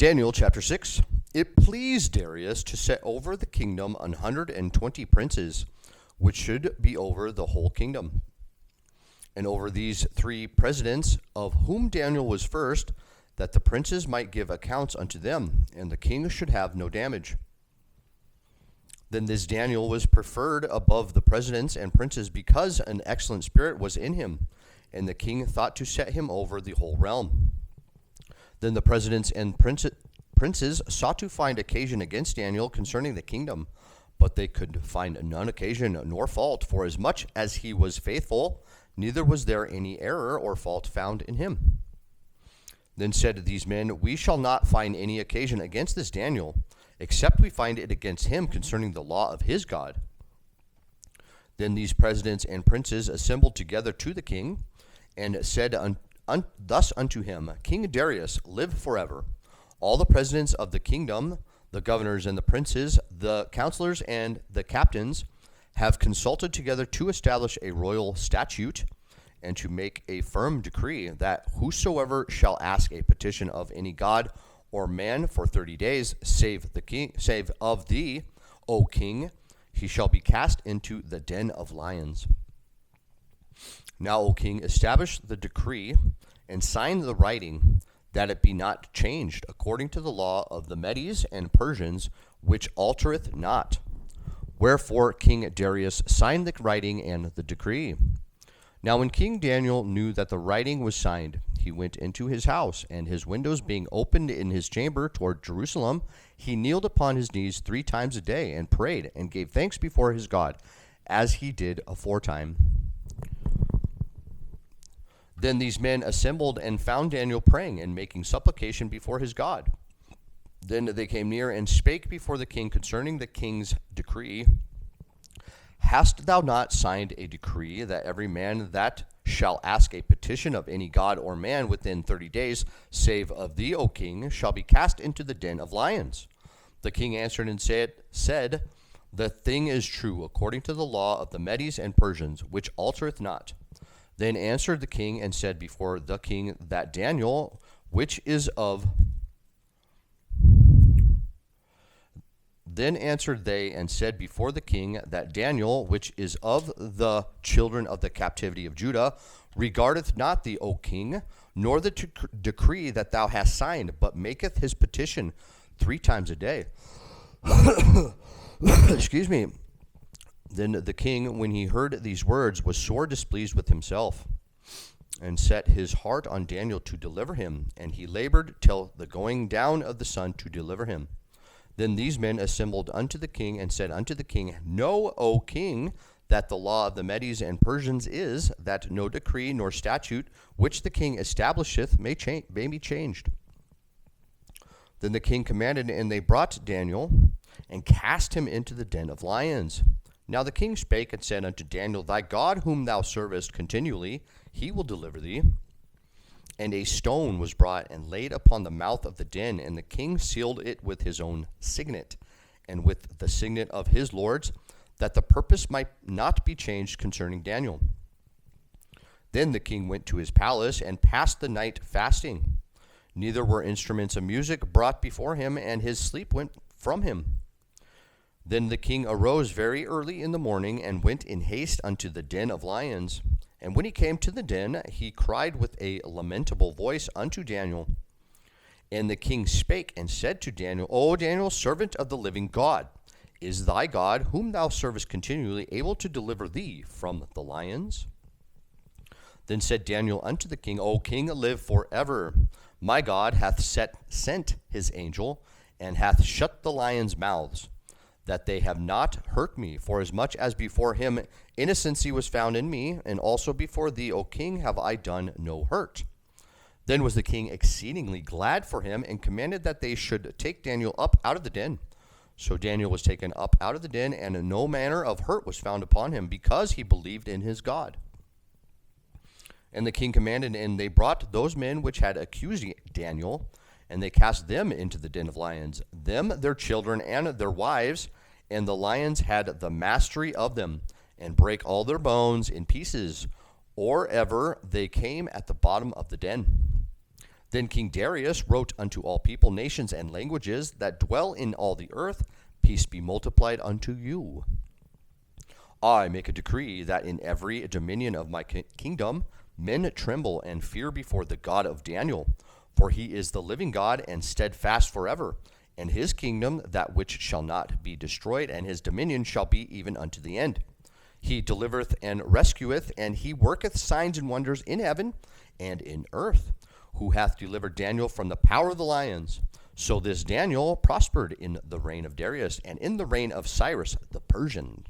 Daniel chapter 6. It pleased Darius to set over the kingdom 120 princes, which should be over the whole kingdom. And over these 3 presidents, of whom Daniel was first, that the princes might give accounts unto them, and the king should have no damage. Then this Daniel was preferred above the presidents and princes because an excellent spirit was in him, and the king thought to set him over the whole realm. Then the presidents and princes sought to find occasion against Daniel concerning the kingdom, but they could find none occasion nor fault, for as much as he was faithful, neither was there any error or fault found in him. Then said these men, We shall not find any occasion against this Daniel, except we find it against him concerning the law of his God. Then these presidents and princes assembled together to the king, and said thus unto him, King Darius, live forever. All the presidents of the kingdom, the governors and the princes, the counselors and the captains, have consulted together to establish a royal statute and to make a firm decree that whosoever shall ask a petition of any god or man for 30 days, save of thee, O king, he shall be cast into the den of lions. Now, O king, establish the decree and sign the writing, that it be not changed according to the law of the Medes and Persians, which altereth not. Wherefore King Darius signed the writing and the decree. Now when King Daniel knew that the writing was signed, he went into his house, and his windows being opened in his chamber toward Jerusalem, he kneeled upon his knees 3 times a day, and prayed, and gave thanks before his God, as he did aforetime. Then these men assembled and found Daniel praying and making supplication before his God. Then they came near and spake before the king concerning the king's decree. Hast thou not signed a decree that every man that shall ask a petition of any god or man within 30 days, save of thee, O king, shall be cast into the den of lions? The king answered and said, The thing is true, according to the law of the Medes and Persians, which altereth not. Then answered the king and said before the king that Daniel, which is of... Then answered they and said before the king that Daniel, which is of the children of the captivity of Judah, regardeth not thee, O king, nor the decree that thou hast signed, but maketh his petition 3 times a day. Excuse me. Then the king, when he heard these words, was sore displeased with himself, and set his heart on Daniel to deliver him, and he labored till the going down of the sun to deliver him. Then these men assembled unto the king, and said unto the king, Know, O king, that the law of the Medes and Persians is, that no decree nor statute which the king establisheth may be changed. Then the king commanded, and they brought Daniel, and cast him into the den of lions. Now the king spake and said unto Daniel, Thy God whom thou servest continually, he will deliver thee. And a stone was brought and laid upon the mouth of the den, and the king sealed it with his own signet, and with the signet of his lords, that the purpose might not be changed concerning Daniel. Then the king went to his palace, and passed the night fasting. Neither were instruments of music brought before him, and his sleep went from him. Then the king arose very early in the morning, and went in haste unto the den of lions. And when he came to the den, he cried with a lamentable voice unto Daniel. And the king spake and said to Daniel, O Daniel, servant of the living God, is thy God, whom thou servest continually, able to deliver thee from the lions? Then said Daniel unto the king, O king, live forever. My God hath sent his angel, and hath shut the lions' mouths, that they have not hurt me, forasmuch as before him innocency was found in me, and also before thee, O king, have I done no hurt. Then was the king exceedingly glad for him, and commanded that they should take Daniel up out of the den. So Daniel was taken up out of the den, and no manner of hurt was found upon him, because he believed in his God. And the king commanded, and they brought those men which had accused Daniel, and they cast them into the den of lions, them, their children, and their wives, and the lions had the mastery of them, and brake all their bones in pieces, or ever they came at the bottom of the den. Then King Darius wrote unto all people, nations, and languages that dwell in all the earth, peace be multiplied unto you. I make a decree that in every dominion of my kingdom men tremble and fear before the God of Daniel, for he is the living God and steadfast forever, and his kingdom that which shall not be destroyed, and his dominion shall be even unto the end. He delivereth and rescueth, and he worketh signs and wonders in heaven and in earth, who hath delivered Daniel from the power of the lions. So this Daniel prospered in the reign of Darius and in the reign of Cyrus the Persian.